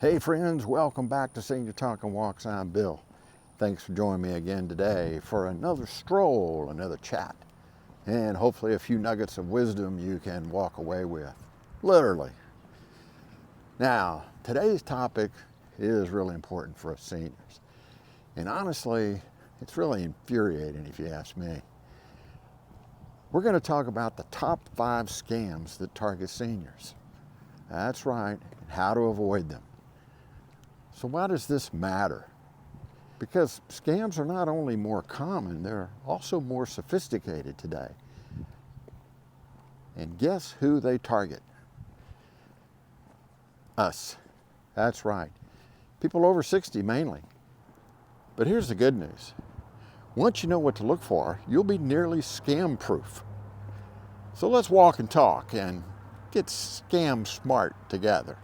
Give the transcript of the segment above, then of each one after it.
Hey friends, welcome back to Senior Talk and Walks. I'm Bill. Thanks for joining me again today for another stroll, another chat, and hopefully a few nuggets of wisdom you can walk away with, literally. Now, today's topic is really important for us seniors. And honestly, it's really infuriating if you ask me. We're going to talk about the top 5 scams that target seniors. That's right, and how to avoid them. So why does this matter? Because scams are not only more common, they're also more sophisticated today. And guess who they target? Us. That's right. People over 60 mainly. But here's the good news. Once you know what to look for, you'll be nearly scam proof. So let's walk and talk and get scam smart together.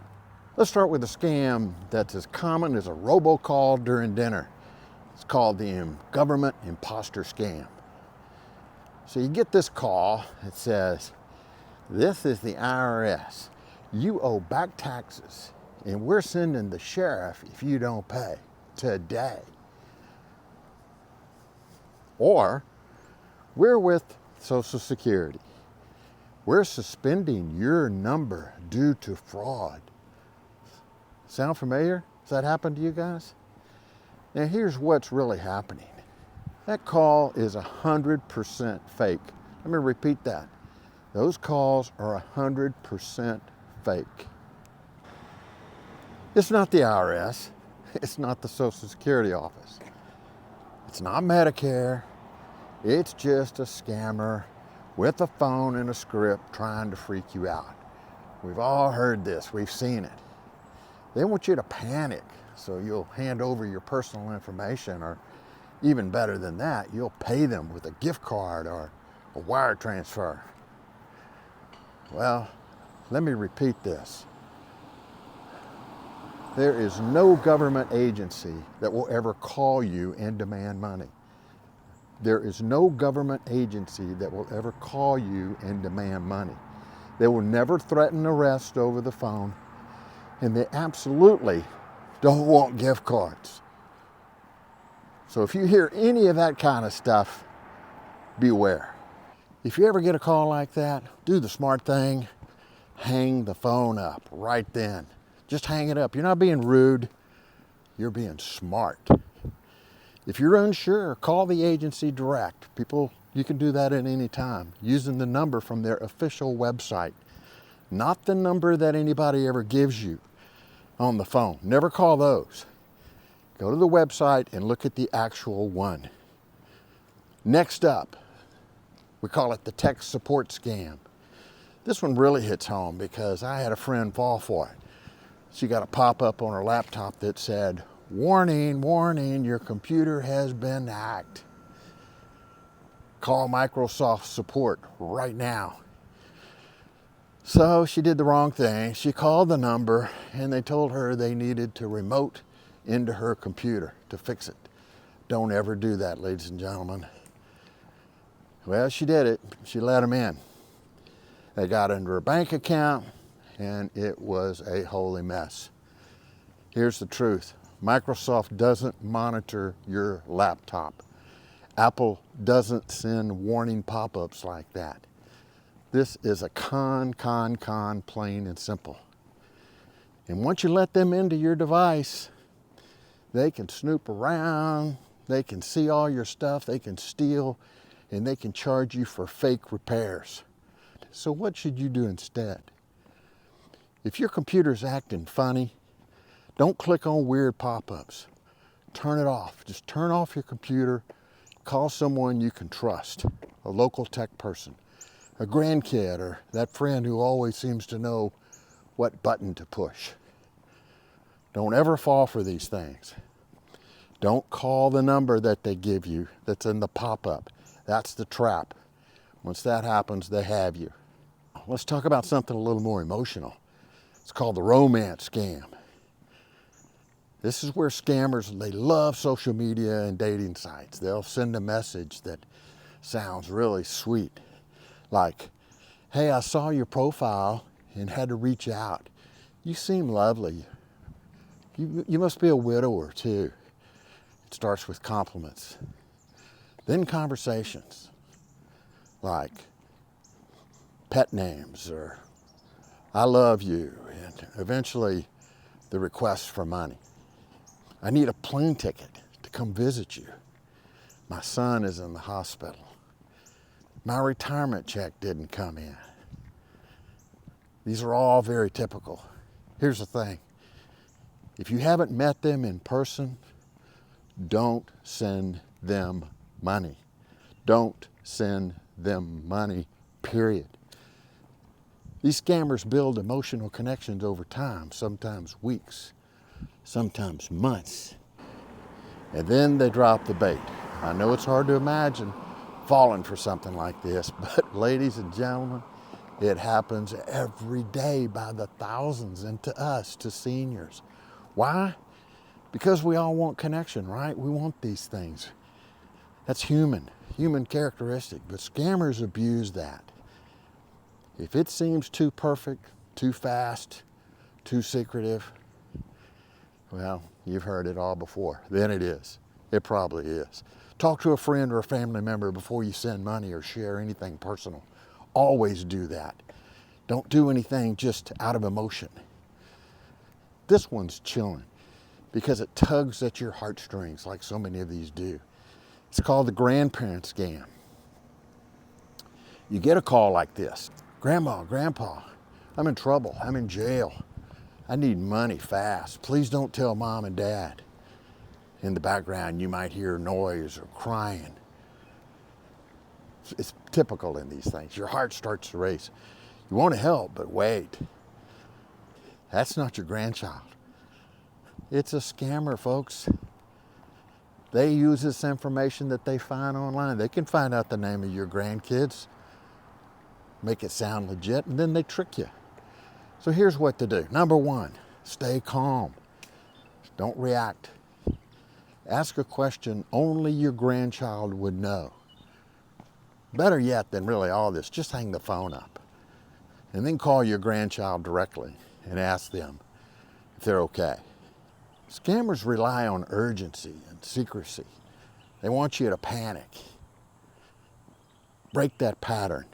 Let's start with a scam that's as common as a robocall during dinner. It's called the government imposter scam. So you get this call, it says, "This is the IRS. You owe back taxes, and we're sending the sheriff if you don't pay today." Or, "We're with Social Security. We're suspending your number due to fraud." Sound familiar? Has that happened to you guys? Now here's what's really happening. That call is 100% fake. Let me repeat that. Those calls are 100% fake. It's not the IRS. It's not the Social Security office. It's not Medicare. It's just a scammer with a phone and a script trying to freak you out. We've all heard this. We've seen it. They want you to panic, so you'll hand over your personal information, or even better than that, you'll pay them with a gift card or a wire transfer. Well, let me repeat this. There is no government agency that will ever call you and demand money. There is no government agency that will ever call you and demand money. They will never threaten arrest over the phone. And they absolutely don't want gift cards. So if you hear any of that kind of stuff, beware. If you ever get a call like that, do the smart thing. Hang the phone up right then. Just hang it up. You're not being rude. You're being smart. If you're unsure, call the agency direct. You can do that at any time using the number from their official website. Not the number that anybody ever gives you on the phone. Never call those. Go to the website and look at the actual one. Next up, we call it the tech support scam. This one really hits home because I had a friend fall for it. She got a pop-up on her laptop that said, "Warning, warning, your computer has been hacked. Call Microsoft support right now." So she did the wrong thing. She called the number and they told her they needed to remote into her computer to fix it. Don't ever do that, ladies and gentlemen. Well, she did it. She let them in. They got into her bank account and it was a holy mess. Here's the truth. Microsoft doesn't monitor your laptop. Apple doesn't send warning pop-ups like that. This is a con, plain and simple. And once you let them into your device, they can snoop around, they can see all your stuff, they can steal, and they can charge you for fake repairs. So what should you do instead? If your computer's acting funny, don't click on weird pop-ups. Turn it off. Just turn off your computer. Call someone you can trust, a local tech person, a grandkid, or that friend who always seems to know what button to push. Don't ever fall for these things. Don't call the number that they give you that's in the pop-up. That's the trap. Once that happens, they have you. Let's talk about something a little more emotional. It's called the romance scam. This is where scammers, they love social media and dating sites. They'll send a message that sounds really sweet. Like, "Hey, I saw your profile and had to reach out. You seem lovely. You must be a widower too. It starts with compliments. Then conversations like pet names or I love you, and eventually the request for money. I need a plane ticket to come visit you. My son is in the hospital. My retirement check didn't come in. These are all very typical. Here's the thing. If you haven't met them in person, don't send them money. Don't send them money, period. These scammers build emotional connections over time, sometimes weeks, sometimes months. And then they drop the bait. I know it's hard to imagine falling for something like this, but ladies and gentlemen, it happens every day by the thousands, and to us, to seniors. Why? Because we all want connection, right? We want these things. That's human characteristic, but scammers abuse that. If it seems too perfect, too fast, too secretive, well, you've heard it all before. Then it is. It probably is. Talk to a friend or a family member before you send money or share anything personal. Always do that. Don't do anything just out of emotion. This one's chilling because it tugs at your heartstrings like so many of these do. It's called the grandparent scam. You get a call like this. Grandma, Grandpa, I'm in trouble. I'm in jail. I need money fast. Please don't tell Mom and Dad. In the background, you might hear noise or crying. It's typical in these things. Your heart starts to race. You want to help, but wait. That's not your grandchild. It's a scammer, folks. They use this information that they find online. They can find out the name of your grandkids, make it sound legit, and then they trick you. So here's what to do. Number one, stay calm. Don't react. Ask a question only your grandchild would know. Better yet than really all this, just hang the phone up and then call your grandchild directly and ask them if they're okay. Scammers rely on urgency and secrecy. They want you to panic. Break that pattern.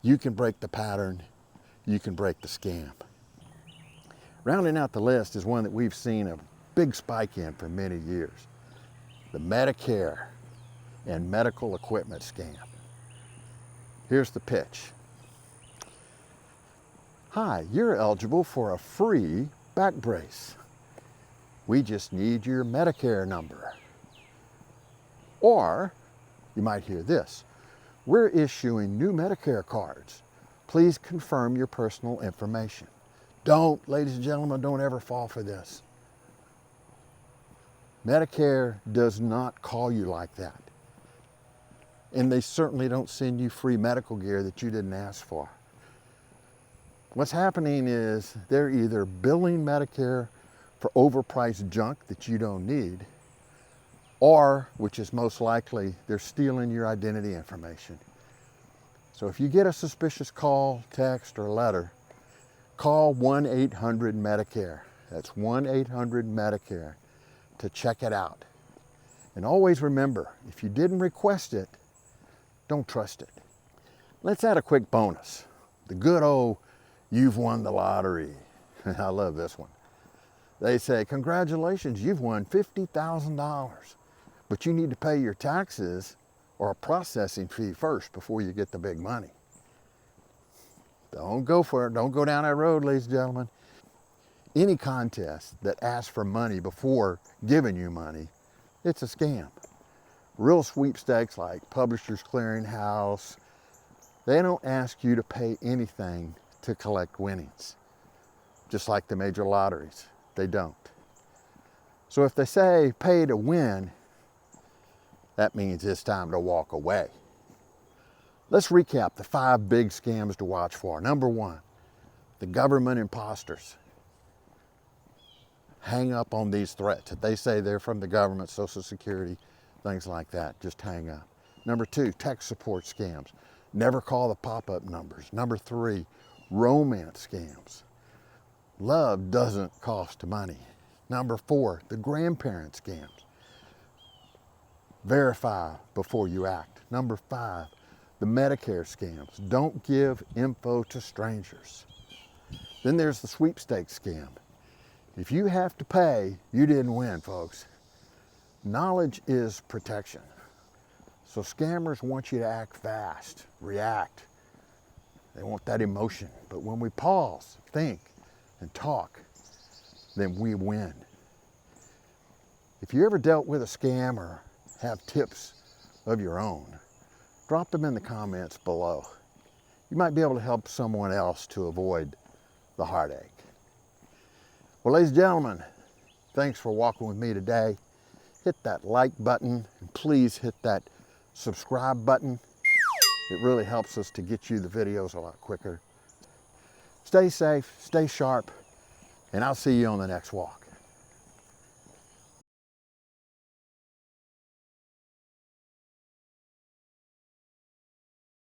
You can break the pattern. You can break the scam. Rounding out the list is one that we've seen a big spike in for many years. The Medicare and medical equipment scam. Here's the pitch. Hi, you're eligible for a free back brace. We just need your Medicare number. Or you might hear this. We're issuing new Medicare cards. Please confirm your personal information. Don't, ladies and gentlemen, don't ever fall for this. Medicare does not call you like that. And they certainly don't send you free medical gear that you didn't ask for. What's happening is they're either billing Medicare for overpriced junk that you don't need, or, which is most likely, they're stealing your identity information. So if you get a suspicious call, text, or letter, call 1-800-MEDICARE. That's 1-800-MEDICARE to check it out. And always remember, if you didn't request it, don't trust it. Let's add a quick bonus. The good old, you've won the lottery. I love this one. They say, congratulations, you've won $50,000, but you need to pay your taxes or a processing fee first before you get the big money. Don't go for it. Don't go down that road, ladies and gentlemen. Any contest that asks for money before giving you money, it's a scam. Real sweepstakes like Publishers Clearinghouse, they don't ask you to pay anything to collect winnings. Just like the major lotteries, they don't. So if they say pay to win, that means it's time to walk away. Let's recap the 5 big scams to watch for. Number 1, the government imposters. Hang up on these threats. If they say they're from the government, Social Security, things like that, just hang up. Number 2, tech support scams. Never call the pop-up numbers. Number 3, romance scams. Love doesn't cost money. Number 4, the grandparent scams. Verify before you act. Number 5, the Medicare scams. Don't give info to strangers. Then there's the sweepstakes scam. If you have to pay, you didn't win, folks. Knowledge is protection. So scammers want you to act fast, react. They want that emotion. But when we pause, think, and talk, then we win. If you ever dealt with a scam or have tips of your own, drop them in the comments below. You might be able to help someone else to avoid the heartache. Well, ladies and gentlemen, thanks for walking with me today. Hit that like button and please hit that subscribe button. It really helps us to get you the videos a lot quicker. Stay safe, stay sharp, and I'll see you on the next walk.